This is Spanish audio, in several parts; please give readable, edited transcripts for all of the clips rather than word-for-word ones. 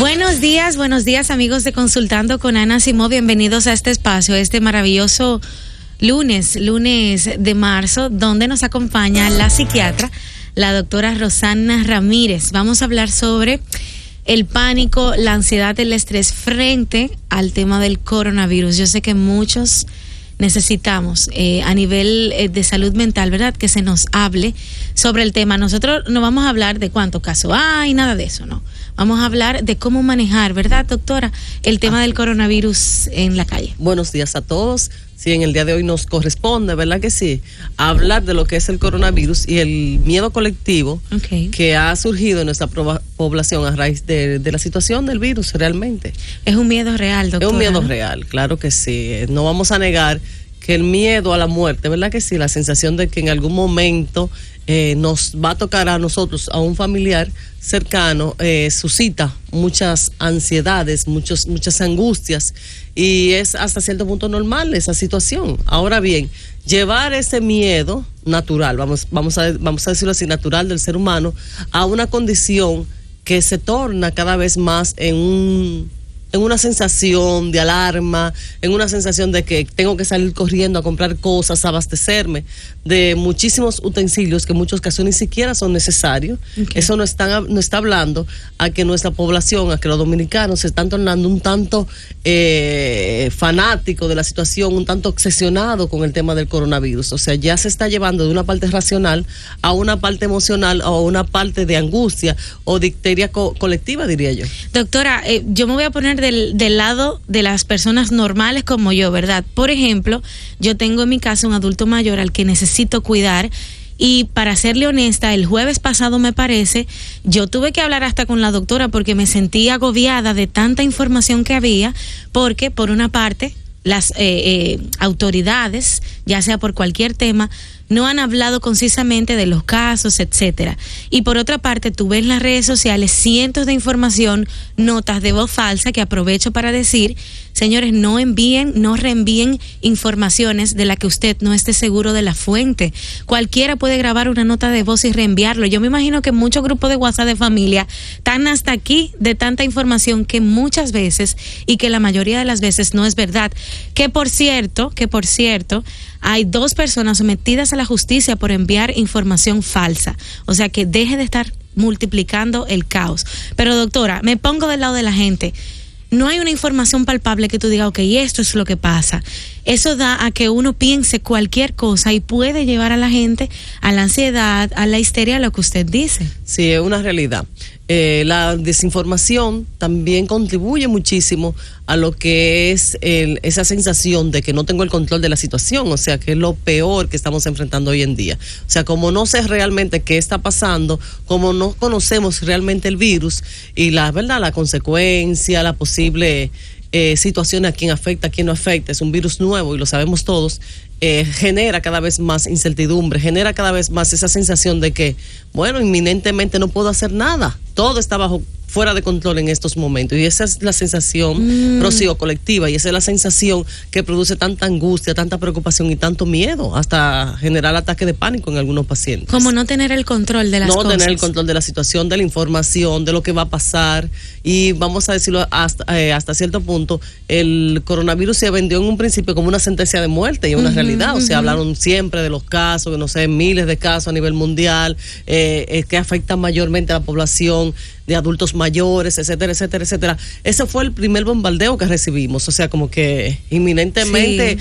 Buenos días amigos de Consultando con Ana Simó, bienvenidos a este espacio, este maravilloso lunes de marzo, donde nos acompaña la psiquiatra, la doctora Rosana Ramírez. Vamos a hablar sobre el pánico, la ansiedad, el estrés frente al tema del coronavirus. Yo sé que muchos necesitamos a nivel de salud mental, ¿verdad?, que se nos hable sobre el tema. Nosotros no vamos a hablar de cuántos casos hay, nada de eso, no. Vamos a hablar de cómo manejar, ¿verdad, doctora?, el tema del coronavirus en la calle. Buenos días a todos. Sí, en el día de hoy nos corresponde, ¿verdad que sí?, hablar de lo que es el coronavirus y el miedo colectivo que ha surgido en nuestra población a raíz de la situación del virus realmente. Es un miedo real, doctora. Es un miedo real, claro que sí. No vamos a negar que el miedo a la muerte, ¿verdad que sí?, la sensación de que en algún momento nos va a tocar a nosotros, a un familiar cercano, suscita muchas ansiedades, muchas angustias, y es hasta cierto punto normal esa situación. Ahora bien, llevar ese miedo natural, vamos a decirlo así, natural del ser humano, a una condición que se torna cada vez más en una sensación de alarma, en una sensación de que tengo que salir corriendo a comprar cosas, a abastecerme de muchísimos utensilios que en muchos casos ni siquiera son necesarios. Eso no está hablando a que nuestra población, a que los dominicanos se están tornando un tanto fanáticos de la situación, un tanto obsesionados con el tema del coronavirus. O sea, ya se está llevando de una parte racional a una parte emocional o a una parte de angustia o de histeria colectiva, diría yo. Doctora, yo me voy a poner del lado de las personas normales como yo, ¿verdad? Por ejemplo, yo tengo en mi casa un adulto mayor al que necesito cuidar, y para serle honesta, el jueves pasado, me parece, yo tuve que hablar hasta con la doctora porque me sentí agobiada de tanta información que había, porque por una parte las autoridades, ya sea por cualquier tema, no han hablado concisamente de los casos, etcétera. Y por otra parte, tú ves en las redes sociales cientos de información, notas de voz falsa, que aprovecho para decir, señores, no reenvíen informaciones de la que usted no esté seguro de la fuente. Cualquiera puede grabar una nota de voz y reenviarlo. Yo me imagino que muchos grupos de WhatsApp de familia están hasta aquí de tanta información que muchas veces, y que la mayoría de las veces no es verdad. Que por cierto, hay 2 personas sometidas a la justicia por enviar información falsa. O sea, que deje de estar multiplicando el caos. Pero doctora, me pongo del lado de la gente. No hay una información palpable que tú digas, ok, esto es lo que pasa. Eso da a que uno piense cualquier cosa y puede llevar a la gente a la ansiedad, a la histeria, a lo que usted dice. Sí, es una realidad. La desinformación también contribuye muchísimo a lo que es esa sensación de que no tengo el control de la situación, o sea, que es lo peor que estamos enfrentando hoy en día. O sea, como no sé realmente qué está pasando, como no conocemos realmente el virus y la consecuencia, la posible situación a quién afecta, a quién no afecta, es un virus nuevo y lo sabemos todos. Genera cada vez más incertidumbre, genera cada vez más esa sensación de que, bueno, inminentemente no puedo hacer nada, todo está fuera de control en estos momentos, y esa es la sensación, Rocío, colectiva, y esa es la sensación que produce tanta angustia, tanta preocupación y tanto miedo, hasta generar ataques de pánico en algunos pacientes. Como no tener el control de las cosas. No tener el control de la situación, de la información, de lo que va a pasar, y vamos a decirlo hasta cierto punto, el coronavirus se vendió en un principio como una sentencia de muerte, y una realidad, o sea, hablaron siempre de los casos, no sé, miles de casos a nivel mundial, que afectan mayormente a la población de adultos mayores, etcétera, etcétera, etcétera. Ese fue el primer bombardeo que recibimos, o sea, como que inminentemente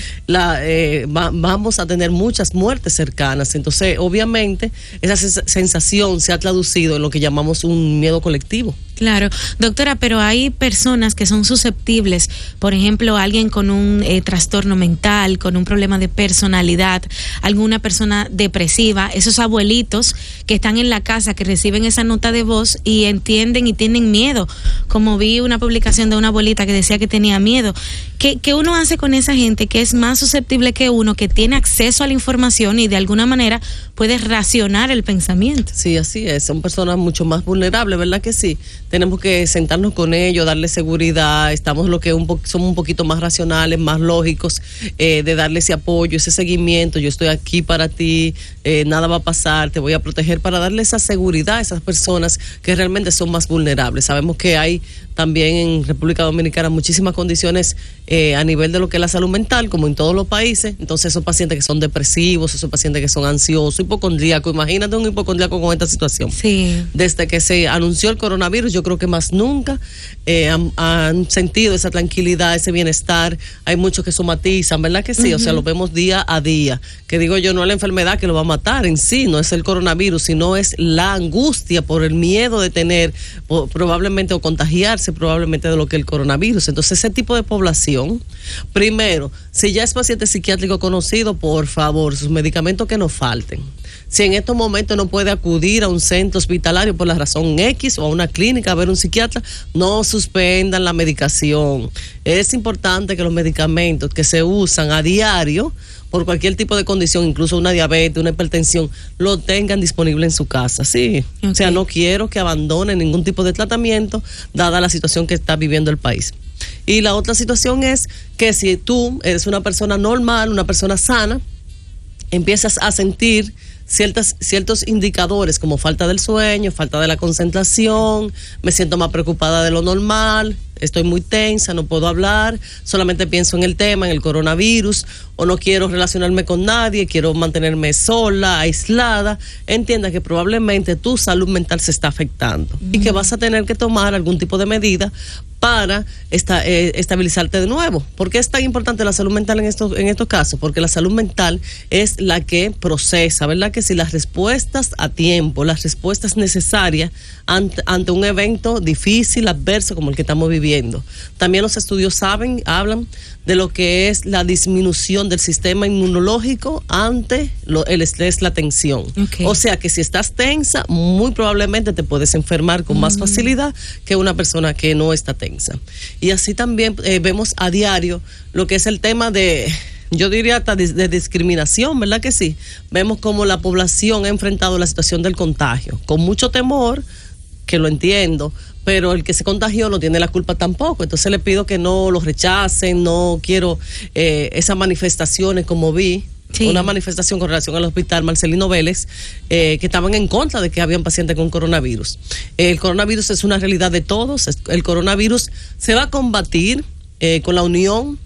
vamos a tener muchas muertes cercanas. Entonces, obviamente, esa sensación se ha traducido en lo que llamamos un miedo colectivo. Claro, doctora, pero hay personas que son susceptibles, por ejemplo, alguien con un trastorno mental, con un problema de personalidad, alguna persona depresiva, esos abuelitos que están en la casa, que reciben esa nota de voz y entienden y tienen miedo, como vi una publicación de una abuelita que decía que tenía miedo. ¿Qué uno hace con esa gente que es más susceptible que uno, que tiene acceso a la información y de alguna manera puede racionar el pensamiento? Sí, así es, son personas mucho más vulnerables, ¿verdad que sí? tenemos que sentarnos con ellos, darle seguridad, estamos lo que somos un poquito más racionales, más lógicos, de darle ese apoyo, ese seguimiento, yo estoy aquí para ti, nada va a pasar, te voy a proteger, para darle esa seguridad a esas personas que realmente son más vulnerables. Sabemos que hay también en República Dominicana muchísimas condiciones a nivel de lo que es la salud mental, como en todos los países. Entonces esos pacientes que son depresivos, esos pacientes que son ansiosos, hipocondríacos, imagínate un hipocondríaco con esta situación. Sí. Desde que se anunció el coronavirus, yo creo que más nunca han sentido esa tranquilidad, ese bienestar. Hay muchos que somatizan, ¿verdad que sí? O sea, lo vemos día a día. Que digo yo, no es la enfermedad que lo va a matar en sí, no es el coronavirus, sino es la angustia por el miedo de tener probablemente o contagiarse probablemente de lo que es el coronavirus. Entonces ese tipo de población, primero, si ya es paciente psiquiátrico conocido, por favor, sus medicamentos que no falten. Si en estos momentos no puede acudir a un centro hospitalario por la razón X o a una clínica a ver un psiquiatra, no suspendan la medicación. Es importante que los medicamentos que se usan a diario por cualquier tipo de condición, incluso una diabetes, una hipertensión, lo tengan disponible en su casa, sí. Okay. O sea, no quiero que abandonen ningún tipo de tratamiento, dada la situación que está viviendo el país. Y la otra situación es que si tú eres una persona normal, una persona sana, empiezas a sentir ciertos indicadores como falta del sueño, falta de la concentración, me siento más preocupada de lo normal, estoy muy tensa, no puedo hablar, solamente pienso en el tema, en el coronavirus, o no quiero relacionarme con nadie, quiero mantenerme sola, aislada, entienda que probablemente tu salud mental se está afectando y que vas a tener que tomar algún tipo de medida para estabilizarte de nuevo. ¿Por qué es tan importante la salud mental en estos casos? Porque la salud mental es la que procesa, ¿verdad? Que si las respuestas a tiempo, las respuestas necesarias ante un evento difícil, adverso como el que estamos viviendo. También los estudios hablan de lo que es la disminución del sistema inmunológico ante el estrés, la tensión. Okay. O sea que si estás tensa, muy probablemente te puedes enfermar con más facilidad que una persona que no está tensa. Y así también vemos a diario lo que es el tema de, yo diría hasta de discriminación, ¿verdad que sí? Vemos cómo la población ha enfrentado la situación del contagio, con mucho temor, que lo entiendo, pero el que se contagió no tiene la culpa tampoco. Entonces le pido que no lo rechacen, no quiero esas manifestaciones como vi. Sí. Una manifestación con relación al hospital Marcelino Vélez, que estaban en contra de que habían pacientes con coronavirus. El coronavirus es una realidad de todos. El coronavirus se va a combatir con la unión,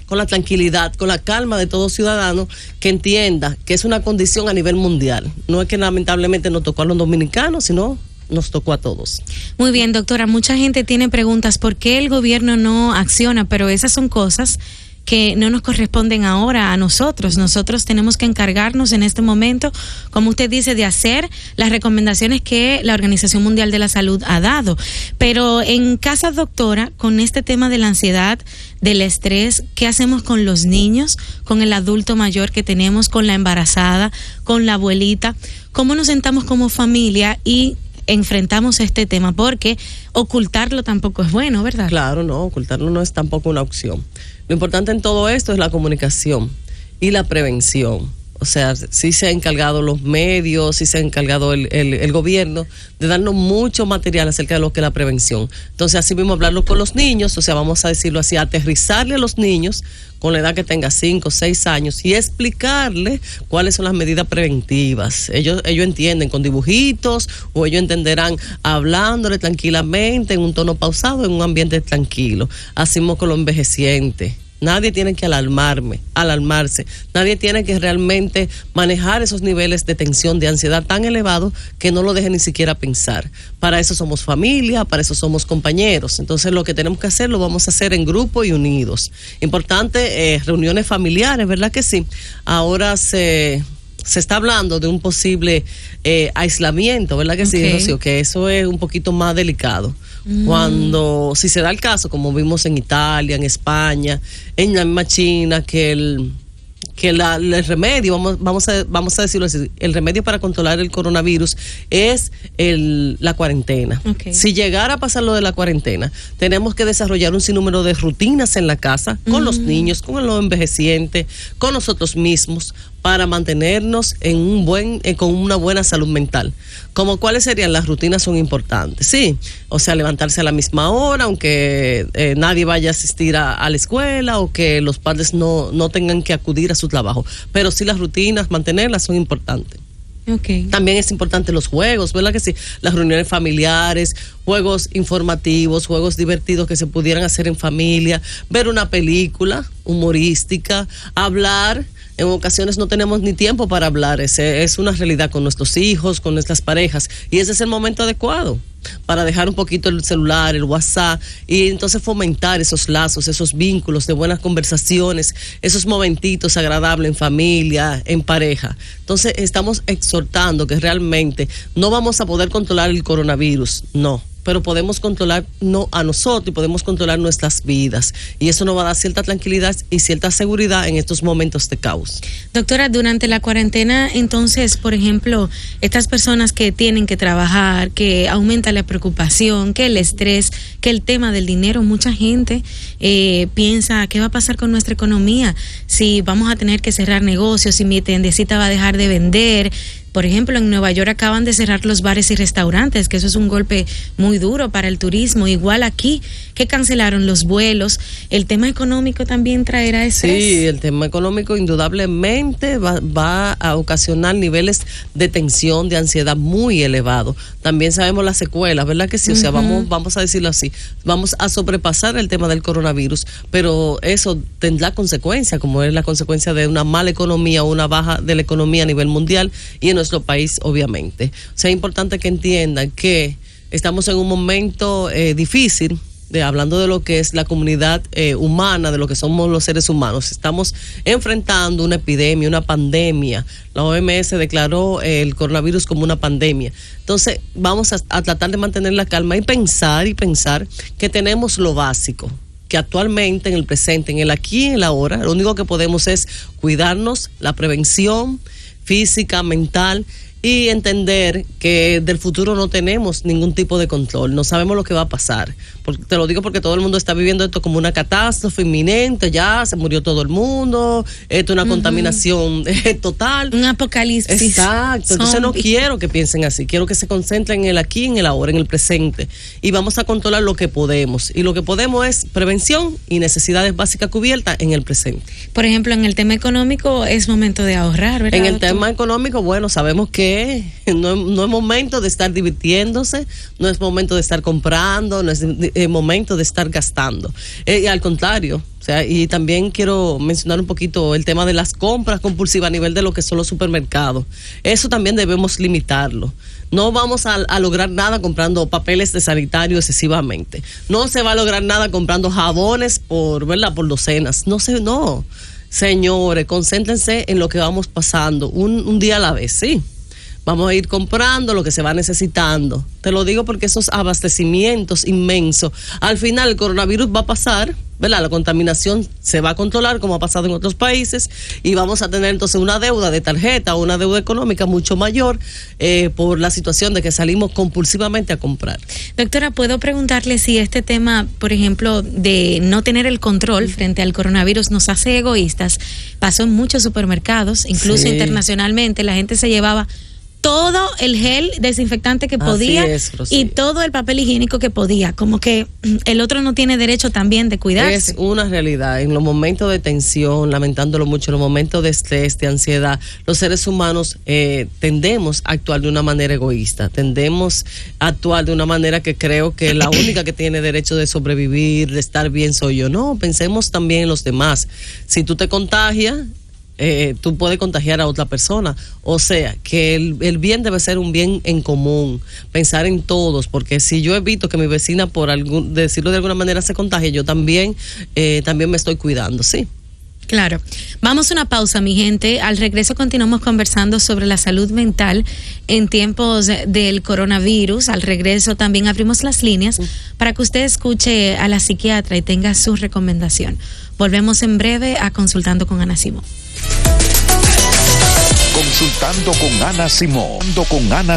con la tranquilidad, con la calma de todo ciudadano que entienda que es una condición a nivel mundial. No es que lamentablemente nos tocó a los dominicanos, sino nos tocó a todos. Muy bien, doctora. Mucha gente tiene preguntas. ¿Por qué el gobierno no acciona? Pero esas son cosas que no nos corresponden ahora a nosotros. Nosotros tenemos que encargarnos en este momento, como usted dice, de hacer las recomendaciones que la Organización Mundial de la Salud ha dado. Pero en casa, doctora, con este tema de la ansiedad, del estrés, ¿qué hacemos con los niños, con el adulto mayor que tenemos, con la embarazada, con la abuelita? ¿Cómo nos sentamos como familia y enfrentamos este tema? Porque ocultarlo tampoco es bueno, ¿verdad? Claro, no, ocultarlo no es tampoco una opción. Lo importante en todo esto es la comunicación y la prevención. O sea, sí se han encargado los medios, sí se ha encargado el gobierno de darnos mucho material acerca de lo que es la prevención. Entonces, así mismo hablarlo con los niños, o sea, vamos a decirlo así, aterrizarle a los niños con la edad que tenga 5 o 6 años y explicarle cuáles son las medidas preventivas. Ellos entienden con dibujitos o ellos entenderán hablándole tranquilamente en un tono pausado, en un ambiente tranquilo. Así mismo con los envejecientes. Nadie tiene que alarmarse. Nadie tiene que realmente manejar esos niveles de tensión, de ansiedad tan elevados que no lo dejen ni siquiera pensar. Para eso somos familia, para eso somos compañeros. Entonces lo que tenemos que hacer lo vamos a hacer en grupo y unidos. Importante, reuniones familiares, ¿verdad que sí? Ahora se está hablando de un posible aislamiento, ¿verdad que sí, Rocío? Que eso es un poquito más delicado. Cuando, si se da el caso, como vimos en Italia, en España, en la misma China, que que el remedio, vamos a decirlo así, el remedio para controlar el coronavirus es la cuarentena. Okay. Si llegara a pasar lo de la cuarentena, tenemos que desarrollar un sinnúmero de rutinas en la casa, con los niños, con los envejecientes, con nosotros mismos, para mantenernos con una buena salud mental. Como cuáles serían las rutinas son importantes, sí, o sea, levantarse a la misma hora, aunque nadie vaya a asistir a la escuela o que los padres no tengan que acudir a su trabajo, pero sí las rutinas, mantenerlas son importantes. Okay. También es importante los juegos, ¿verdad que sí? Las reuniones familiares, juegos informativos, juegos divertidos que se pudieran hacer en familia, ver una película humorística, hablar. En ocasiones no tenemos ni tiempo para hablar, es una realidad con nuestros hijos, con nuestras parejas, y ese es el momento adecuado para dejar un poquito el celular, el WhatsApp, y entonces fomentar esos lazos, esos vínculos de buenas conversaciones, esos momentitos agradables en familia, en pareja. Entonces estamos exhortando que realmente no vamos a poder controlar el coronavirus, no, pero podemos controlarnos a nosotros y podemos controlar nuestras vidas. Y eso nos va a dar cierta tranquilidad y cierta seguridad en estos momentos de caos. Doctora, durante la cuarentena, entonces, por ejemplo, estas personas que tienen que trabajar, que aumenta la preocupación, que el estrés, que el tema del dinero, mucha gente piensa, ¿qué va a pasar con nuestra economía? Si vamos a tener que cerrar negocios, si mi tiendecita va a dejar de vender. Por ejemplo, en Nueva York acaban de cerrar los bares y restaurantes, que eso es un golpe muy duro para el turismo. Igual aquí, que cancelaron los vuelos. El tema económico también traerá estrés. Sí, el tema económico indudablemente va a ocasionar niveles de tensión, de ansiedad muy elevados. También sabemos las secuelas, ¿verdad que sí? O sea, vamos a decirlo así, vamos a sobrepasar el tema del coronavirus, pero eso tendrá consecuencias, como es la consecuencia de una mala economía o una baja de la economía a nivel mundial y en nuestro país, obviamente. O sea, es importante que entiendan que estamos en un momento difícil, hablando de lo que es la comunidad humana, de lo que somos los seres humanos. Estamos enfrentando una epidemia, una pandemia. La OMS declaró el coronavirus como una pandemia. Entonces, vamos a tratar de mantener la calma y pensar que tenemos lo básico, que actualmente, en el presente, en el aquí y en el ahora, lo único que podemos es cuidarnos, la prevención física, mental, y entender que del futuro no tenemos ningún tipo de control, no sabemos lo que va a pasar. Te lo digo porque todo el mundo está viviendo esto como una catástrofe inminente, ya se murió todo el mundo, esto es una contaminación total. Un apocalipsis. Exacto, entonces no quiero que piensen así, quiero que se concentren en el aquí, en el ahora, en el presente, y vamos a controlar lo que podemos, y lo que podemos es prevención y necesidades básicas cubiertas en el presente. Por ejemplo, en el tema económico es momento de ahorrar, ¿verdad? En el tema económico, bueno, sabemos que no es momento de estar divirtiéndose, no es momento de estar comprando, no es momento de estar gastando. Y al contrario, o sea, y también quiero mencionar un poquito el tema de las compras compulsivas a nivel de lo que son los supermercados. Eso también debemos limitarlo. No vamos a lograr nada comprando papeles de sanitario excesivamente. No se va a lograr nada comprando jabones por docenas. No. Señores, concéntrense en lo que vamos pasando, un día a la vez, sí. Vamos a ir comprando lo que se va necesitando. Te lo digo porque esos abastecimientos inmensos, al final el coronavirus va a pasar, ¿verdad? La contaminación se va a controlar como ha pasado en otros países y vamos a tener entonces una deuda de tarjeta o una deuda económica mucho mayor por la situación de que salimos compulsivamente a comprar. Doctora, ¿puedo preguntarle si este tema, por ejemplo, de no tener el control frente al coronavirus nos hace egoístas? Pasó en muchos supermercados, incluso internacionalmente, la gente se llevaba todo el gel desinfectante que podía y todo el papel higiénico que podía, como que el otro no tiene derecho también de cuidarse. Es una realidad, en los momentos de tensión, lamentándolo mucho, en los momentos de estrés, de ansiedad, los seres humanos tendemos a actuar de una manera egoísta, tendemos a actuar de una manera que creo que la única que tiene derecho de sobrevivir, de estar bien soy yo. No, pensemos también en los demás. Si tú te contagias, tú puedes contagiar a otra persona, o sea que el bien debe ser un bien en común, pensar en todos, porque si yo evito que mi vecina por decirlo de alguna manera se contagie, yo también me estoy cuidando, sí. Claro. Vamos a una pausa, mi gente. Al regreso continuamos conversando sobre la salud mental en tiempos del coronavirus. Al regreso también abrimos las líneas para que usted escuche a la psiquiatra y tenga su recomendación. Volvemos en breve a Consultando con Ana Simón. Consultando con Ana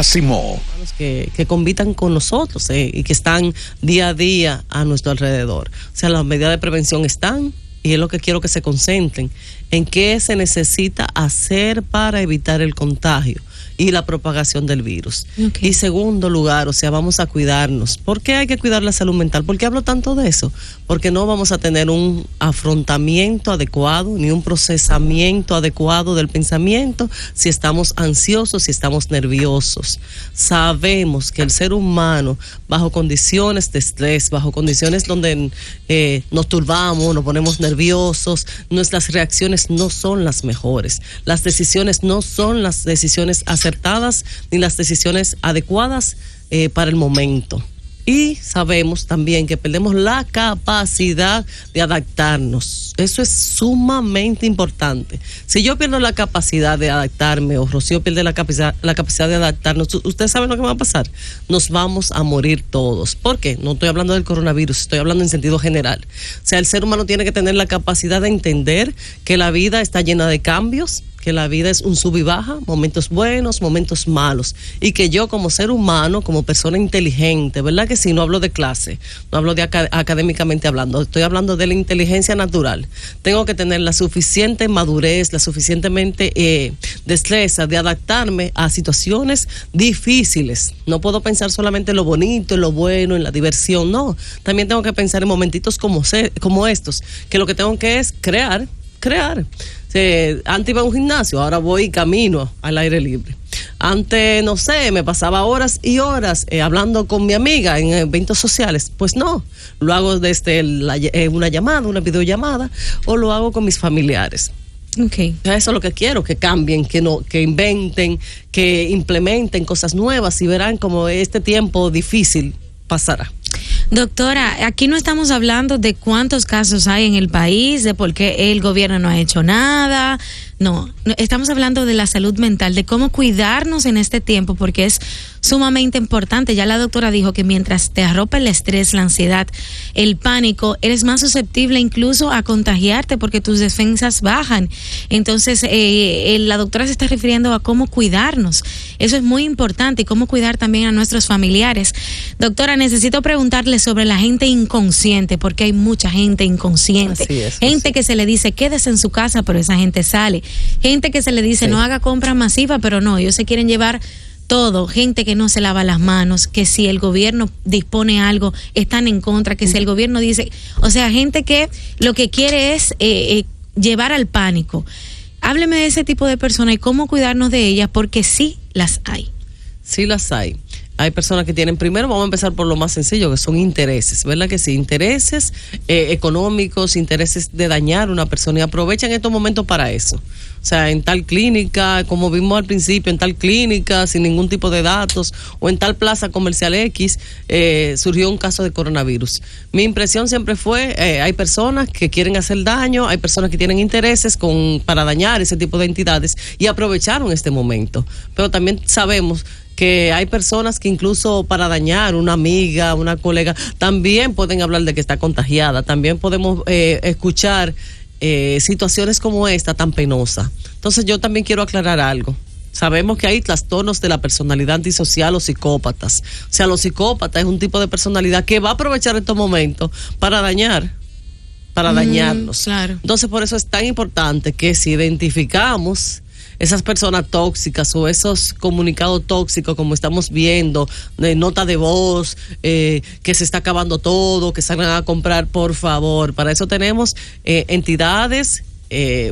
Simó. Que convitan con nosotros y que están día a día a nuestro alrededor. O sea, las medidas de prevención están, y es lo que quiero que se concentren en qué se necesita hacer para evitar el contagio y la propagación del virus. Okay. Y segundo lugar, o sea, vamos a cuidarnos. ¿Por qué hay que cuidar la salud mental? ¿Por qué hablo tanto de eso? Porque no vamos a tener un afrontamiento adecuado ni un procesamiento adecuado del pensamiento si estamos ansiosos, si estamos nerviosos. Sabemos que el ser humano, bajo condiciones de estrés, bajo condiciones donde nos turbamos, nos ponemos nerviosos, nuestras reacciones no son las mejores. Las decisiones no son las decisiones acertadas ni las decisiones adecuadas para el momento. Y sabemos también que perdemos la capacidad de adaptarnos. Eso es sumamente importante. Si yo pierdo la capacidad de adaptarme, o Rocío pierde la capacidad de adaptarnos, ¿ustedes saben lo que va a pasar? Nos vamos a morir todos. ¿Por qué? No estoy hablando del coronavirus, estoy hablando en sentido general. O sea, el ser humano tiene que tener la capacidad de entender que la vida está llena de cambios, que la vida es un sub y baja, momentos buenos, momentos malos, y que yo como ser humano, como persona inteligente, ¿verdad que sí? No hablo de clase, no hablo de académicamente hablando, estoy hablando de la inteligencia natural. Tengo que tener la suficiente madurez, la suficientemente destreza de adaptarme a situaciones difíciles. No puedo pensar solamente en lo bonito, en lo bueno, en la diversión, no. También tengo que pensar en momentitos como estos, que lo que tengo que es crear. Antes iba a un gimnasio, ahora voy y camino al aire libre. Antes, no sé, me pasaba horas y horas hablando con mi amiga en eventos sociales. Pues no, lo hago desde una llamada, una videollamada, o lo hago con mis familiares. Okay. Eso es lo que quiero, que cambien, que inventen, que implementen cosas nuevas, y verán cómo este tiempo difícil pasará. Doctora, aquí no estamos hablando de cuántos casos hay en el país, de por qué el gobierno no ha hecho nada. No, estamos hablando de la salud mental, de cómo cuidarnos en este tiempo, porque es sumamente importante. Ya la doctora dijo que mientras te arropa el estrés, la ansiedad, el pánico, eres más susceptible incluso a contagiarte porque tus defensas bajan. Entonces, la doctora se está refiriendo a cómo cuidarnos. Eso es muy importante, y cómo cuidar también a nuestros familiares. Doctora, necesito preguntarle sobre la gente inconsciente, porque hay mucha gente inconsciente. Gente que se le dice, quédese en su casa, pero esa gente sale. Gente que se le dice, no haga compra masiva, pero no, ellos se quieren llevar todo. Gente que no se lava las manos, que si el gobierno dispone algo, están en contra, que si el gobierno dice, o sea, gente que lo que quiere es llevar al pánico. Hábleme de ese tipo de personas y cómo cuidarnos de ellas, porque sí las hay. Sí las hay. Hay personas que tienen, primero vamos a empezar por lo más sencillo, que son intereses, ¿verdad que sí? Intereses económicos, intereses de dañar a una persona, y aprovechan estos momentos para eso. O sea, en tal clínica, como vimos al principio, en tal clínica, sin ningún tipo de datos, o en tal plaza comercial X, surgió un caso de coronavirus. Mi impresión siempre fue, hay personas que quieren hacer daño, hay personas que tienen intereses para dañar ese tipo de entidades, y aprovecharon este momento. Pero también sabemos que hay personas que incluso para dañar una amiga, una colega, también pueden hablar de que está contagiada. También podemos escuchar situaciones como esta tan penosa. Entonces yo también quiero aclarar algo. Sabemos que hay trastornos de la personalidad antisocial o psicópatas. O sea, los psicópatas es un tipo de personalidad que va a aprovechar estos momentos para dañarnos. Claro. Entonces por eso es tan importante que si identificamos esas personas tóxicas o esos comunicados tóxicos, como estamos viendo, de nota de voz, que se está acabando todo, que salgan a comprar, por favor. Para eso tenemos entidades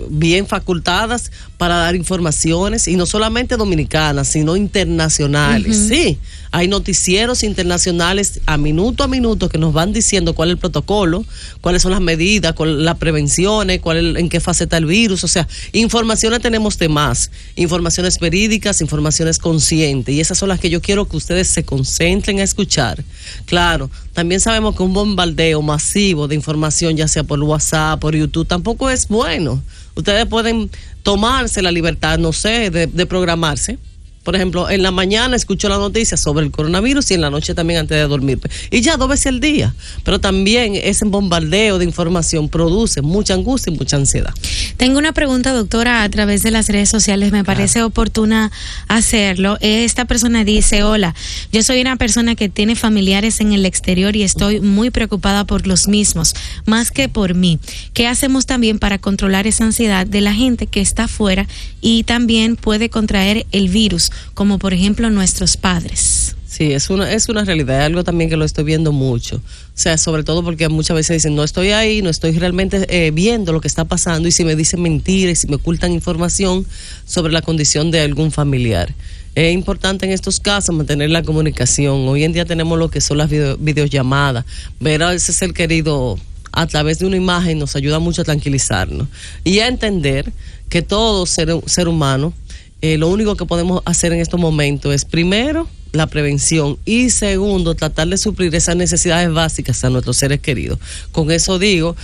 bien facultadas para dar informaciones, y no solamente dominicanas, sino internacionales. Sí, hay noticieros internacionales a minuto que nos van diciendo cuál es el protocolo, cuáles son las medidas, las prevenciones, en qué fase está el virus. O sea, informaciones tenemos de más, informaciones verídicas, informaciones conscientes, y esas son las que yo quiero que ustedes se concentren a escuchar. Claro, también sabemos que un bombardeo masivo de información, ya sea por WhatsApp, por YouTube, tampoco es bueno. Ustedes pueden tomarse la libertad, no sé, de programarse Por ejemplo, en la mañana escucho la noticia sobre el coronavirus y en la noche también antes de dormir. Y ya 2 veces al día. Pero también ese bombardeo de información produce mucha angustia y mucha ansiedad. Tengo una pregunta, doctora, a través de las redes sociales. Me parece oportuna hacerlo. Esta persona dice: hola, yo soy una persona que tiene familiares en el exterior y estoy muy preocupada por los mismos, más que por mí. ¿Qué hacemos también para controlar esa ansiedad de la gente que está afuera y también puede contraer el virus, como por ejemplo nuestros padres? Sí, es una realidad, es algo también que lo estoy viendo mucho. O sea, sobre todo porque muchas veces dicen, no estoy ahí, no estoy realmente viendo lo que está pasando, y si me dicen mentiras y si me ocultan información sobre la condición de algún familiar. Es importante en estos casos mantener la comunicación. Hoy en día tenemos lo que son las videollamadas. Ver a ese ser querido a través de una imagen nos ayuda mucho a tranquilizarnos y a entender que todo ser humano, lo único que podemos hacer en estos momentos es, primero, la prevención, y segundo, tratar de suplir esas necesidades básicas a nuestros seres queridos. Con eso digo,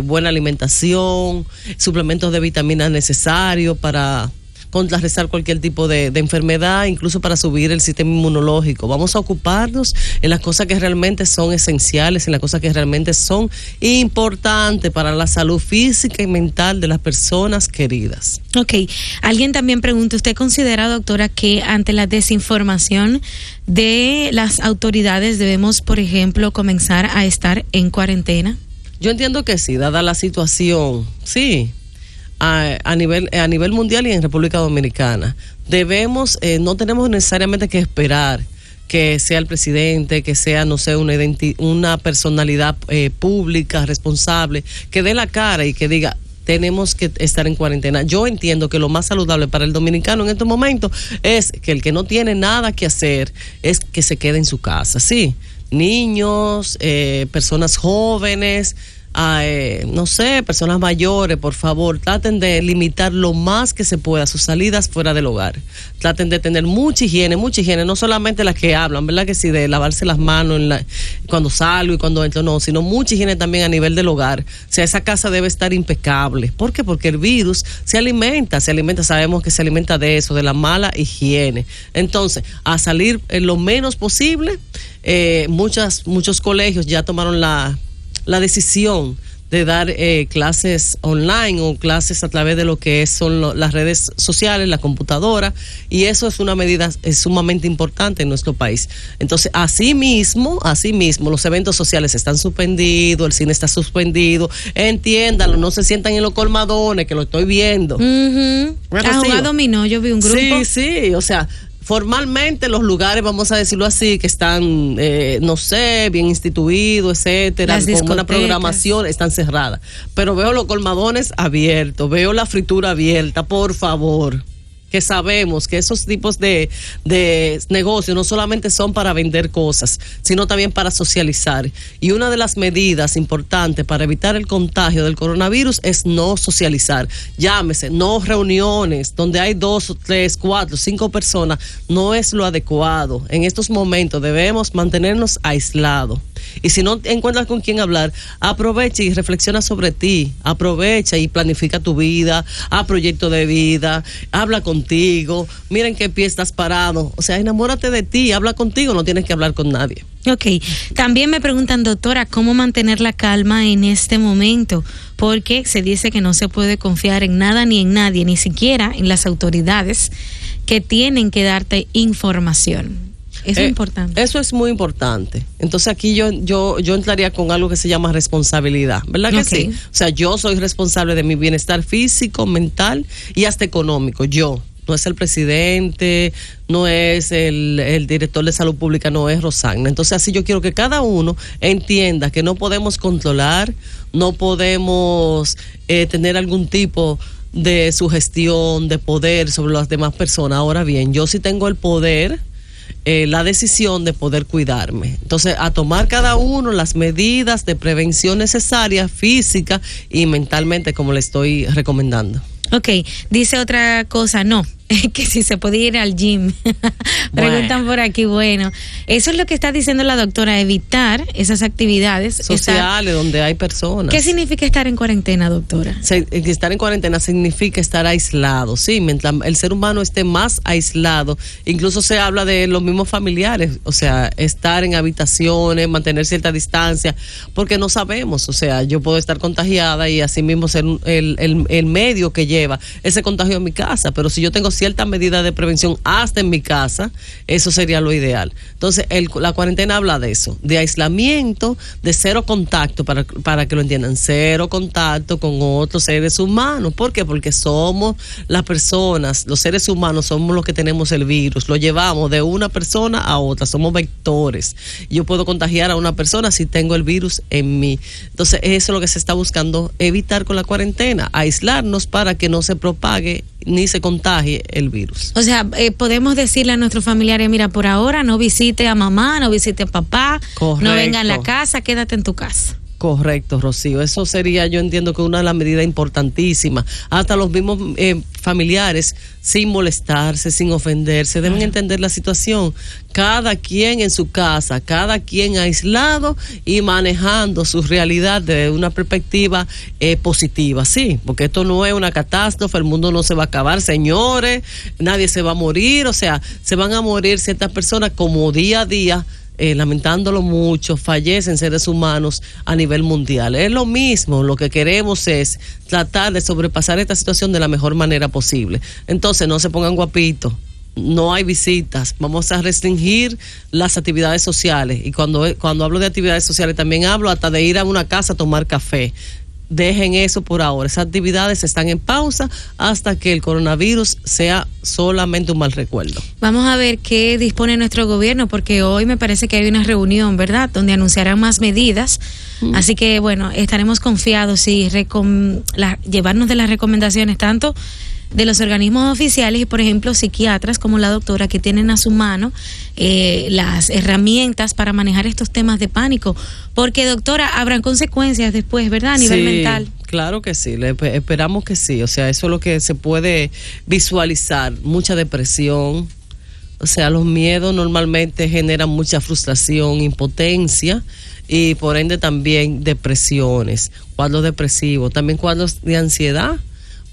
buena alimentación, suplementos de vitaminas necesarios para contrarrestar cualquier tipo de enfermedad, incluso para subir el sistema inmunológico. Vamos a ocuparnos en las cosas que realmente son esenciales, en las cosas que realmente son importantes para la salud física y mental de las personas queridas. Ok, alguien también pregunta, ¿usted considera, doctora, que ante la desinformación de las autoridades debemos, por ejemplo, comenzar a estar en cuarentena? Yo entiendo que sí, dada la situación, sí. A nivel mundial y en República Dominicana debemos, no tenemos necesariamente que esperar que sea el presidente, que sea, no sé, una personalidad pública responsable que dé la cara y que diga tenemos que estar en cuarentena. Yo entiendo que lo más saludable para el dominicano en estos momentos es que el que no tiene nada que hacer es que se quede en su casa, sí, niños, personas jóvenes, no sé, personas mayores, por favor, traten de limitar lo más que se pueda sus salidas fuera del hogar. Traten de tener mucha higiene, no solamente las que hablan, ¿verdad? Que sí, de lavarse las manos cuando salgo y cuando entro, no, sino mucha higiene también a nivel del hogar. O sea, esa casa debe estar impecable. ¿Por qué? Porque el virus se alimenta, sabemos que se alimenta de eso, de la mala higiene. Entonces, a salir lo menos posible. Muchos colegios ya tomaron la decisión de dar clases online o clases a través de lo que son las redes sociales, la computadora, y eso es una medida sumamente importante en nuestro país. Entonces, asimismo, los eventos sociales están suspendidos, el cine está suspendido, entiéndanlo, no se sientan en los colmadones, que lo estoy viendo. ¿Ha jugado dominó? Yo vi un grupo. Sí, o sea, formalmente los lugares, vamos a decirlo así, que están, no sé, bien instituidos, etcétera, con una programación, están cerradas. Pero veo los colmadones abiertos, veo la fritura abierta, por favor. Que sabemos que esos tipos de negocios no solamente son para vender cosas, sino también para socializar. Y una de las medidas importantes para evitar el contagio del coronavirus es no socializar. Llámese, no reuniones donde hay 2, 3, 4, 5 personas, no es lo adecuado. En estos momentos debemos mantenernos aislados. Y si no encuentras con quién hablar, aprovecha y reflexiona sobre ti, aprovecha y planifica tu vida, haz proyecto de vida, habla contigo, mira en qué pie estás parado, o sea, enamórate de ti, habla contigo, no tienes que hablar con nadie. Ok, también me preguntan, doctora, ¿cómo mantener la calma en este momento? Porque se dice que no se puede confiar en nada ni en nadie, ni siquiera en las autoridades que tienen que darte información. Eso es importante. Eso es muy importante. Entonces aquí yo entraría con algo que se llama responsabilidad, ¿verdad que sí? O sea, yo soy responsable de mi bienestar físico, mental y hasta económico. Yo. No es el presidente, no es el director de salud pública, no es Rosagna. Entonces así yo quiero que cada uno entienda que no podemos controlar, no podemos tener algún tipo de sugestión, de poder sobre las demás personas. Ahora bien, yo sí tengo el poder, la decisión de poder cuidarme. Entonces, a tomar cada uno las medidas de prevención necesarias, física y mentalmente, como le estoy recomendando. Ok, dice otra cosa, no, que si se podía ir al gym. Preguntan por aquí, bueno, eso es lo que está diciendo la doctora, evitar esas actividades sociales donde hay personas. ¿Qué significa estar en cuarentena, doctora? Estar en cuarentena significa estar aislado, sí, mientras el ser humano esté más aislado, incluso se habla de los mismos familiares, o sea, estar en habitaciones, mantener cierta distancia, porque no sabemos, o sea, yo puedo estar contagiada y así mismo ser el medio que lleva ese contagio en mi casa, pero si yo tengo ciertas medidas de prevención hasta en mi casa, eso sería lo ideal. Entonces, la cuarentena habla de eso, de aislamiento, de cero contacto, para que lo entiendan, cero contacto con otros seres humanos. ¿Por qué? Porque somos las personas, los seres humanos somos los que tenemos el virus, lo llevamos de una persona a otra, somos vectores. Yo puedo contagiar a una persona si tengo el virus en mí. Entonces, eso es lo que se está buscando evitar con la cuarentena, aislarnos para que no se propague ni se contagie el virus. O sea, podemos decirle a nuestros familiares, mira, por ahora no visite a mamá, no visite a papá, correcto, no venga a la casa, quédate en tu casa. Correcto, Rocío. Eso sería, yo entiendo que una de las medidas importantísimas. Hasta los mismos familiares, sin molestarse, sin ofenderse, deben entender la situación. Cada quien en su casa, cada quien aislado y manejando su realidad desde una perspectiva positiva, sí, porque esto no es una catástrofe, el mundo no se va a acabar, señores, nadie se va a morir, o sea, se van a morir ciertas personas como día a día. Lamentándolo mucho, fallecen seres humanos a nivel mundial. Es lo mismo, lo que queremos es tratar de sobrepasar esta situación de la mejor manera posible. Entonces, no se pongan guapitos, no hay visitas, vamos a restringir las actividades sociales. Y cuando hablo de actividades sociales, también hablo hasta de ir a una casa a tomar café. Dejen eso por ahora. Esas actividades están en pausa hasta que el coronavirus sea solamente un mal recuerdo. Vamos a ver qué dispone nuestro gobierno, porque hoy me parece que hay una reunión, ¿verdad?, donde anunciarán más medidas. Así que, bueno, estaremos confiados y llevarnos de las recomendaciones tanto de los organismos oficiales y, por ejemplo, psiquiatras como la doctora, que tienen a su mano las herramientas para manejar estos temas de pánico, porque, doctora, habrán consecuencias después, ¿verdad?, a nivel mental. Claro que sí, esperamos que sí, o sea, eso es lo que se puede visualizar, mucha depresión, o sea, los miedos normalmente generan mucha frustración, impotencia y por ende también depresiones, cuadros depresivos, también cuadros de ansiedad,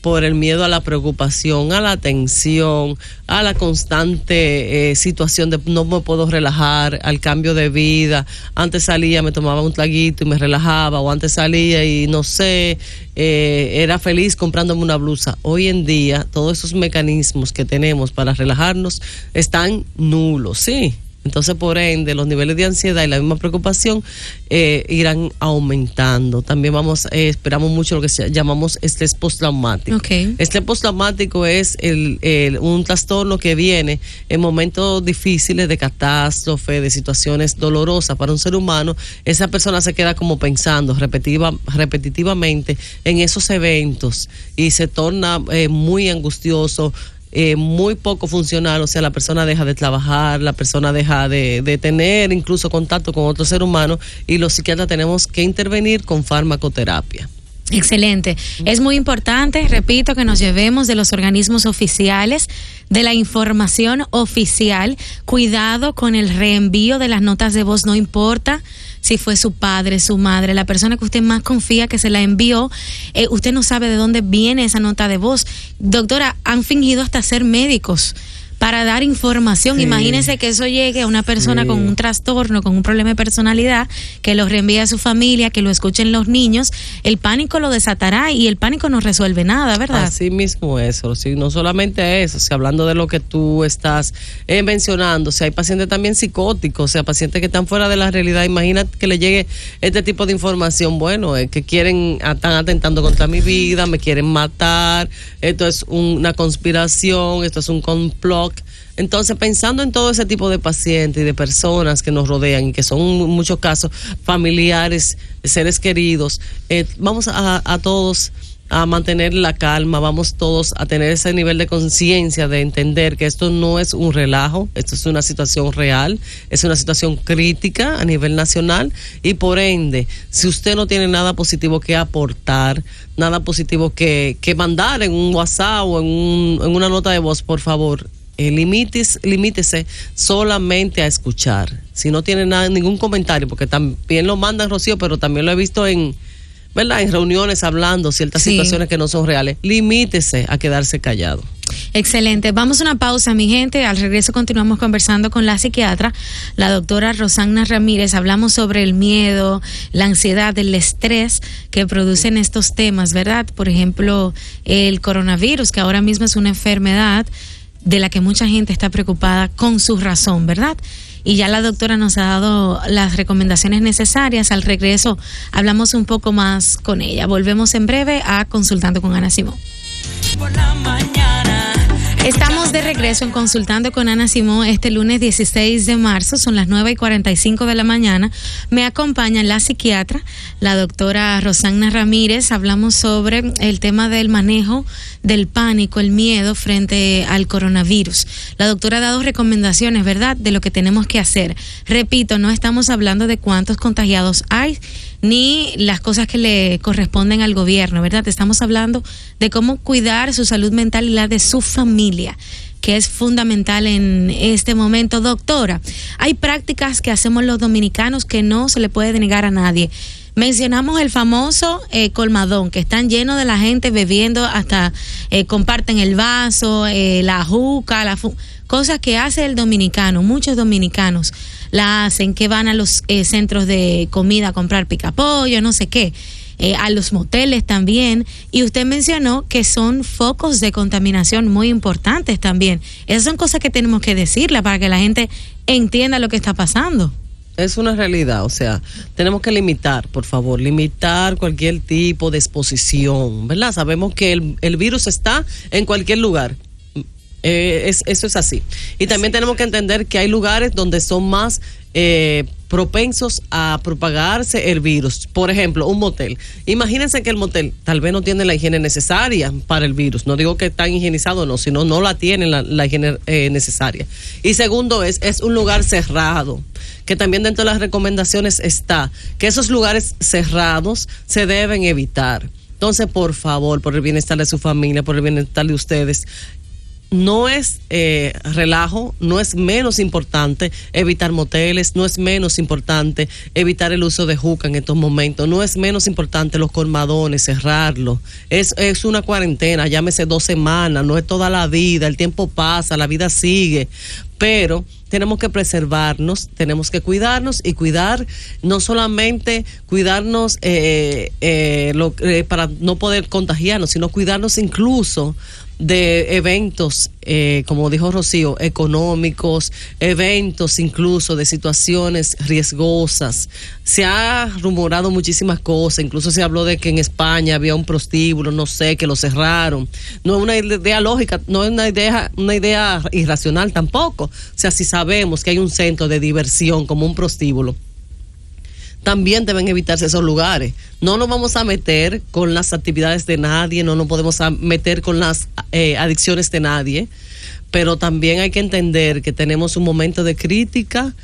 por el miedo a la preocupación, a la tensión, a la constante situación de no me puedo relajar, al cambio de vida. Antes salía, me tomaba un traguito y me relajaba, o antes salía y no sé, era feliz comprándome una blusa. Hoy en día, todos esos mecanismos que tenemos para relajarnos están nulos, ¿sí? Entonces, por ende, los niveles de ansiedad y la misma preocupación irán aumentando. También esperamos mucho lo que llamamos estrés postraumático. Okay. Estrés postraumático es un trastorno que viene en momentos difíciles de catástrofe, de situaciones dolorosas para un ser humano. Esa persona se queda como pensando repetitivamente en esos eventos y se torna muy angustioso, muy poco funcional, o sea, la persona deja de trabajar, la persona deja de tener incluso contacto con otro ser humano, y los psiquiatras tenemos que intervenir con farmacoterapia. Excelente. Es muy importante, repito, que nos llevemos de los organismos oficiales, de la información oficial. Cuidado con el reenvío de las notas de voz, no importa si fue su padre, su madre, la persona que usted más confía que se la envió, usted no sabe de dónde viene esa nota de voz. Doctora, han fingido hasta ser médicos para dar información. Sí. Imagínense que eso llegue a una persona con un trastorno, con un problema de personalidad, que lo reenvíe a su familia, que lo escuchen los niños. El pánico lo desatará y el pánico no resuelve nada, ¿verdad? Así mismo eso, sí, no solamente eso, si hablando de lo que tú estás mencionando, si hay pacientes también psicóticos, o sea, pacientes que están fuera de la realidad. Imagínate que le llegue este tipo de información, bueno, que están atentando contra mi vida, me quieren matar, esto es una conspiración, esto es un complot. Entonces, pensando en todo ese tipo de pacientes y de personas que nos rodean y que son en muchos casos familiares, seres queridos, vamos a todos a mantener la calma, vamos todos a tener ese nivel de conciencia, de entender que esto no es un relajo, esto es una situación real, es una situación crítica a nivel nacional y por ende, si usted no tiene nada positivo que aportar, nada positivo que mandar en un WhatsApp o en una nota de voz, por favor, limítese solamente a escuchar. Si no tiene ningún comentario, porque también lo mandan, Rocío, pero también lo he visto en reuniones hablando ciertas situaciones que no son reales, limítese a quedarse callado. Excelente. Vamos a una pausa, mi gente. Al regreso continuamos conversando con la psiquiatra, la doctora Rosagna Ramírez. Hablamos sobre el miedo, la ansiedad, el estrés que producen estos temas, ¿verdad? Por ejemplo, el coronavirus, que ahora mismo es una enfermedad de la que mucha gente está preocupada con su razón, ¿verdad? Y ya la doctora nos ha dado las recomendaciones necesarias. Al regreso hablamos un poco más con ella. Volvemos en breve a Consultando con Ana Simón. Por la mañana. Estamos de regreso en Consultando con Ana Simón este lunes 16 de marzo, son las 9:45 de la mañana. Me acompaña la psiquiatra, la doctora Rosagna Ramírez. Hablamos sobre el tema del manejo del pánico, el miedo frente al coronavirus. La doctora ha dado recomendaciones, ¿verdad?, de lo que tenemos que hacer. Repito, no estamos hablando de cuántos contagiados hay, ni las cosas que le corresponden al gobierno, ¿verdad? Estamos hablando de cómo cuidar su salud mental y la de su familia, que es fundamental en este momento. Doctora, hay prácticas que hacemos los dominicanos que no se le puede negar a nadie. Mencionamos el famoso colmadón, que están llenos de la gente bebiendo, hasta comparten el vaso, la juca, cosas que hace el dominicano. Muchos dominicanos la hacen, que van a los centros de comida a comprar picapollo, no sé qué, a los moteles también. Y usted mencionó que son focos de contaminación muy importantes también. Esas son cosas que tenemos que decirle para que la gente entienda lo que está pasando. Es una realidad, o sea, tenemos que limitar, por favor, limitar cualquier tipo de exposición, ¿verdad? Sabemos que el virus está en cualquier lugar. Eso es así. Y también tenemos que entender que hay lugares donde son más propensos a propagarse el virus. Por ejemplo, un motel. Imagínense que el motel tal vez no tiene la higiene necesaria para el virus. No digo que están higienizados, no, sino no la tienen la higiene necesaria. Y segundo es un lugar cerrado, que también dentro de las recomendaciones está que esos lugares cerrados se deben evitar. Entonces, por favor, por el bienestar de su familia, por el bienestar de ustedes, no es relajo, no es menos importante evitar moteles, no es menos importante evitar el uso de juca en estos momentos, no es menos importante los colmadones, cerrarlo. Es una cuarentena, llámese 2 semanas, no es toda la vida, el tiempo pasa, la vida sigue, pero tenemos que preservarnos, tenemos que cuidarnos y cuidar, no solamente cuidarnos para no poder contagiarnos, sino cuidarnos incluso de eventos, como dijo Rocío, económicos, eventos incluso de situaciones riesgosas. Se ha rumorado muchísimas cosas, incluso se habló de que en España había un prostíbulo, no sé, que lo cerraron. No es una idea lógica, no es una idea irracional tampoco. O sea, si sabemos que hay un centro de diversión como un prostíbulo, también deben evitarse esos lugares. No nos vamos a meter con las actividades de nadie, no nos podemos meter con las adicciones de nadie, pero también hay que entender que tenemos un momento de crítica,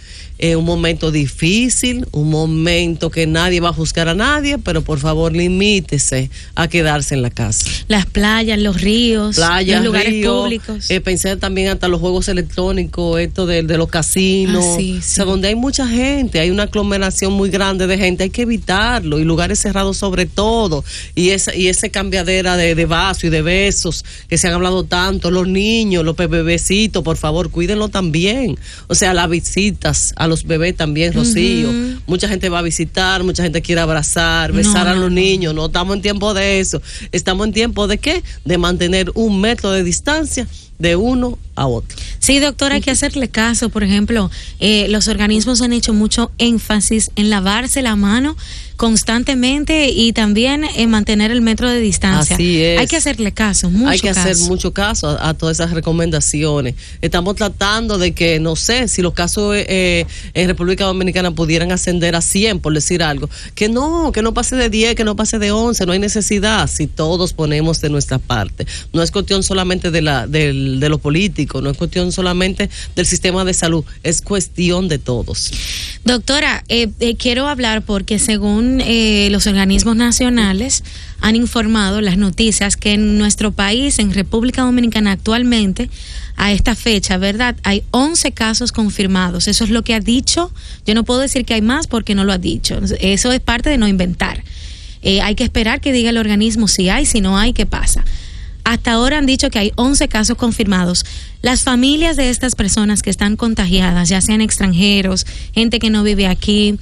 un momento difícil, un momento que nadie va a juzgar a nadie, pero por favor limítese a quedarse en la casa. Las playas, los ríos, los lugares públicos. Pensé también hasta los juegos electrónicos, esto de los casinos, sí. O sea, donde hay mucha gente, hay una aglomeración muy grande de gente, hay que evitarlo, y lugares cerrados sobre todo, y ese cambiadera de vasos y de besos que se han hablado tanto, los niños, los bebecitos, por favor, cuídenlo también. O sea, las visitas a los bebés también, Rocío. Mucha gente va a visitar, mucha gente quiere abrazar, besar a los niños. No estamos en tiempo de eso. Estamos en tiempo de ¿qué? De mantener 1 metro de distancia de uno a otro. Sí, doctora, hay que hacerle caso. Por ejemplo, los organismos han hecho mucho énfasis en lavarse la mano constantemente y también en mantener el metro de distancia. Así es. Hay que hacerle caso, mucho Hay que caso. hacer mucho caso a todas esas recomendaciones. Estamos tratando de que, no sé, si los casos en República Dominicana pudieran ascender a 100, por decir algo, que no pase de 10, que no pase de 11, no hay necesidad si todos ponemos de nuestra parte. No es cuestión solamente de los políticos, no es cuestión solamente del sistema de salud, es cuestión de todos. Doctora, quiero hablar porque según los organismos nacionales han informado las noticias que en nuestro país, en República Dominicana actualmente, a esta fecha, ¿verdad? Hay 11 casos confirmados. Eso es lo que ha dicho. Yo no puedo decir que hay más porque no lo ha dicho. Eso es parte de no inventar. Hay que esperar que diga el organismo si hay, si no hay, qué pasa. Hasta ahora han dicho que hay 11 casos confirmados. Las familias de estas personas que están contagiadas, ya sean extranjeros, gente que no vive aquí,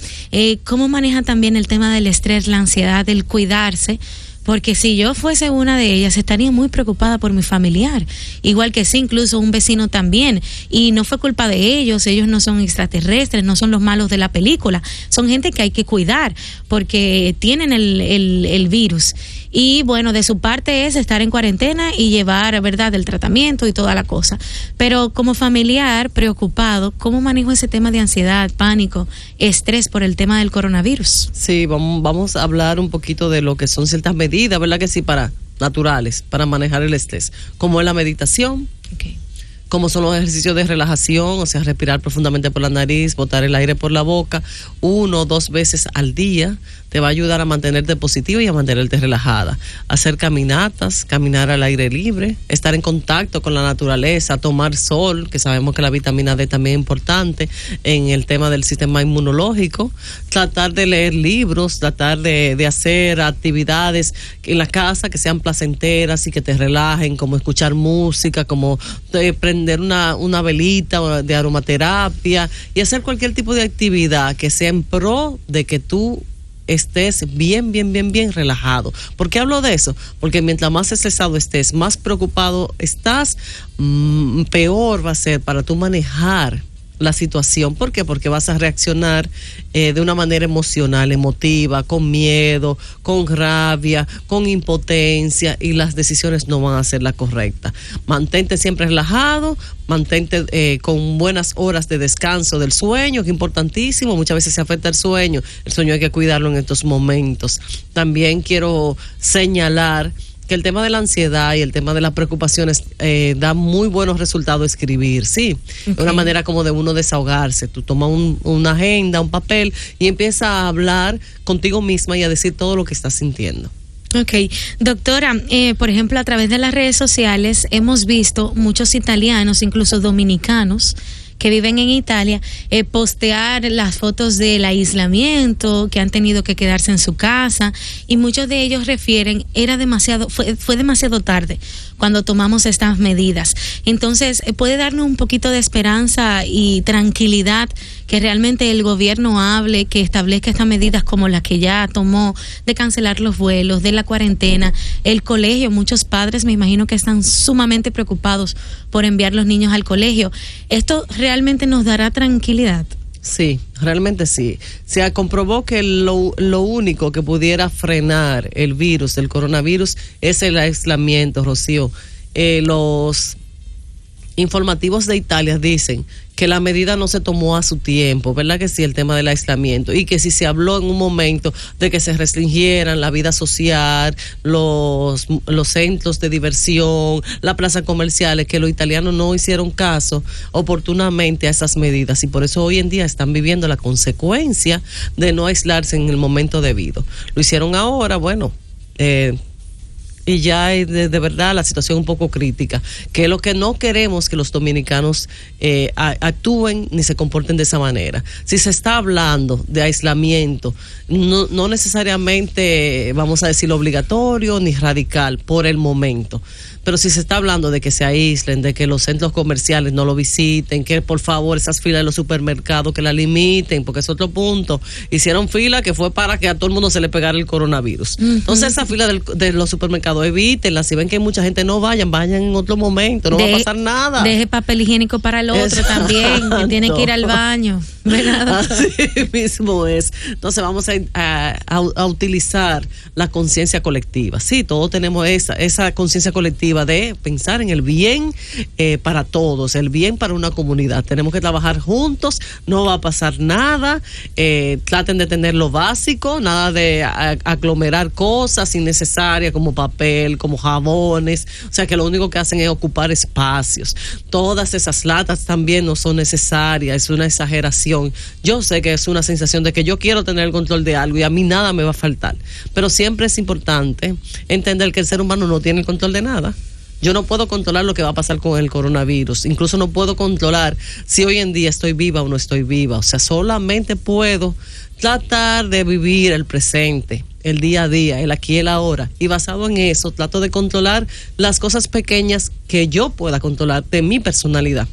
¿cómo manejan también el tema del estrés, la ansiedad, el cuidarse? Porque si yo fuese una de ellas, estaría muy preocupada por mi familiar. Igual que sí, incluso un vecino también. Y no fue culpa de ellos no son extraterrestres, no son los malos de la película. Son gente que hay que cuidar porque tienen el virus. Y bueno, de su parte es estar en cuarentena y llevar, ¿verdad?, el tratamiento y toda la cosa. Pero como familiar preocupado, ¿cómo manejo ese tema de ansiedad, pánico, estrés por el tema del coronavirus? Sí, vamos a hablar un poquito de lo que son ciertas medidas, ¿verdad que sí? Naturales, para manejar el estrés, como es la meditación. Okay. Como son los ejercicios de relajación, o sea, respirar profundamente por la nariz, botar el aire por la boca, 1 o 2 veces al día, te va a ayudar a mantenerte positiva y a mantenerte relajada. Hacer caminatas, caminar al aire libre, estar en contacto con la naturaleza, tomar sol, que sabemos que la vitamina D también es importante en el tema del sistema inmunológico, tratar de leer libros, tratar de hacer actividades en la casa que sean placenteras y que te relajen, como escuchar música, como prender una velita de aromaterapia y hacer cualquier tipo de actividad que sea en pro de que tú estés bien relajado. ¿Por qué hablo de eso? Porque mientras más estresado estés, más preocupado estás, peor va a ser para tú manejar la situación. ¿Por qué? Porque vas a reaccionar de una manera emocional, emotiva, con miedo, con rabia, con impotencia, y las decisiones no van a ser las correctas. Mantente siempre relajado, mantente con buenas horas de descanso del sueño, que es importantísimo. Muchas veces se afecta el sueño hay que cuidarlo en estos momentos. También quiero señalar que el tema de la ansiedad y el tema de las preocupaciones da muy buenos resultados escribir, sí. Okay. Es una manera como de uno desahogarse. Tú tomas una agenda, un papel y empiezas a hablar contigo misma y a decir todo lo que estás sintiendo. Ok, doctora, por ejemplo, a través de las redes sociales hemos visto muchos italianos, incluso dominicanos, que viven en Italia, postear las fotos del aislamiento, que han tenido que quedarse en su casa, y muchos de ellos refieren, fue demasiado tarde cuando tomamos estas medidas. Entonces, ¿puede darnos un poquito de esperanza y tranquilidad que realmente el gobierno hable, que establezca estas medidas como las que ya tomó, de cancelar los vuelos, de la cuarentena, el colegio? Muchos padres me imagino que están sumamente preocupados por enviar los niños al colegio. ¿Esto realmente nos dará tranquilidad? Sí, realmente sí. Se comprobó que lo único que pudiera frenar el virus, el coronavirus, es el aislamiento, Rocío. Los informativos de Italia dicen que la medida no se tomó a su tiempo, ¿verdad que sí? El tema del aislamiento, y que si se habló en un momento de que se restringieran la vida social, los centros de diversión, las plazas comerciales, que los italianos no hicieron caso oportunamente a esas medidas, y por eso hoy en día están viviendo la consecuencia de no aislarse en el momento debido. Lo hicieron ahora, bueno, y ya de verdad la situación es un poco crítica, que es lo que no queremos, que los dominicanos actúen ni se comporten de esa manera. Si se está hablando de aislamiento, no necesariamente vamos a decir obligatorio ni radical por el momento, pero si se está hablando de que se aíslen, de que los centros comerciales no lo visiten, que por favor esas filas de los supermercados que la limiten, porque es otro punto. Hicieron fila que fue para que a todo el mundo se le pegara el coronavirus. Uh-huh. Entonces esa fila de los supermercados demasiado, evítenla. Si ven que mucha gente, no vayan en otro momento, no va a pasar nada. Deje papel higiénico para el otro también, que tiene que ir al baño, ¿verdad? Así mismo es. Entonces vamos a utilizar la conciencia colectiva. Sí, todos tenemos esa conciencia colectiva de pensar en el bien para todos, el bien para una comunidad. Tenemos que trabajar juntos, no va a pasar nada. Traten de tener lo básico, nada de aglomerar cosas innecesarias como papel, como jabones. O sea, que lo único que hacen es ocupar espacios. Todas esas latas también no son necesarias, es una exageración. Yo sé que es una sensación de que yo quiero tener el control de algo y a mí nada me va a faltar. Pero siempre es importante entender que el ser humano no tiene el control de nada. Yo no puedo controlar lo que va a pasar con el coronavirus. Incluso no puedo controlar si hoy en día estoy viva o no estoy viva. O sea, solamente puedo tratar de vivir el presente, el día a día, el aquí y el ahora. Y basado en eso, trato de controlar las cosas pequeñas que yo pueda controlar de mi personalidad.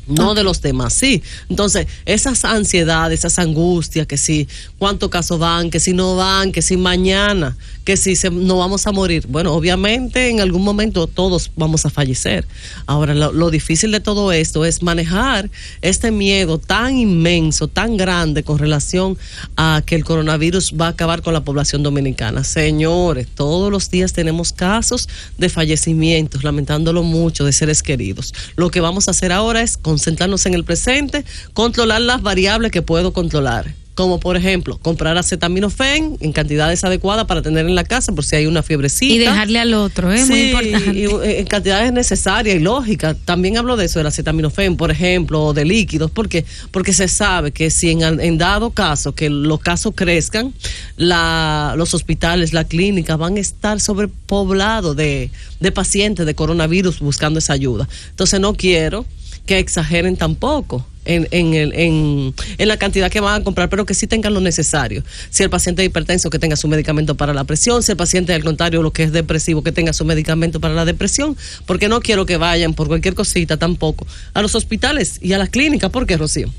No de los demás, sí. Entonces, esas ansiedades, esas angustias, que si cuántos casos van, que si no van, que si mañana, que si no vamos a morir. Bueno, obviamente en algún momento todos vamos a fallecer. Ahora, lo difícil de todo esto es manejar este miedo tan inmenso, tan grande con relación a que el coronavirus va a acabar con la población dominicana. Señores, todos los días tenemos casos de fallecimientos, lamentándolo mucho, de seres queridos. Lo que vamos a hacer ahora es concentrarnos en el presente, controlar las variables que puedo controlar, como por ejemplo comprar acetaminofén en cantidades adecuadas para tener en la casa por si hay una fiebrecita y dejarle al otro, sí, muy importante, y en cantidades necesarias y lógicas. También hablo de eso, del acetaminofén, por ejemplo, o de líquidos. ¿Por qué? Porque se sabe que si en dado caso que los casos crezcan, los hospitales, la clínica van a estar sobrepoblados de pacientes de coronavirus buscando esa ayuda. Entonces no quiero que exageren tampoco en la cantidad que van a comprar, pero que sí tengan lo necesario. Si el paciente es hipertenso, que tenga su medicamento para la presión. Si el paciente, al contrario, lo que es depresivo, que tenga su medicamento para la depresión. Porque no quiero que vayan por cualquier cosita tampoco a los hospitales y a las clínicas. ¿Por qué, Rocío?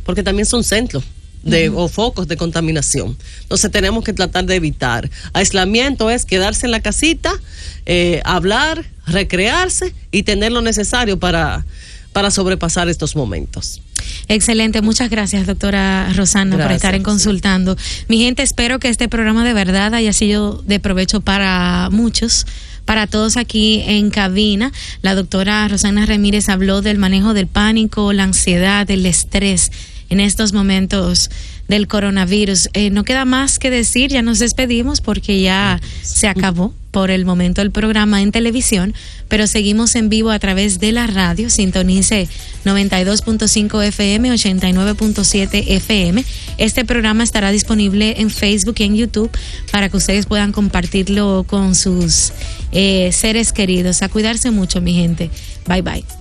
Porque también son centros o focos de contaminación. Entonces tenemos que tratar de evitar. Aislamiento es quedarse en la casita, hablar, recrearse y tener lo necesario para sobrepasar estos momentos. Excelente, muchas gracias, doctora Rosana, por estar en Consultando. Mi gente, espero que este programa de verdad haya sido de provecho para muchos, para todos aquí en cabina. La doctora Rosana Ramírez habló del manejo del pánico, la ansiedad, el estrés en estos momentos del coronavirus. No queda más que decir, ya nos despedimos porque ya se acabó por el momento el programa en televisión, pero seguimos en vivo a través de la radio. Sintonice 92.5 FM, 89.7 FM. Este programa estará disponible en Facebook y en YouTube para que ustedes puedan compartirlo con sus seres queridos. A cuidarse mucho, mi gente. Bye bye.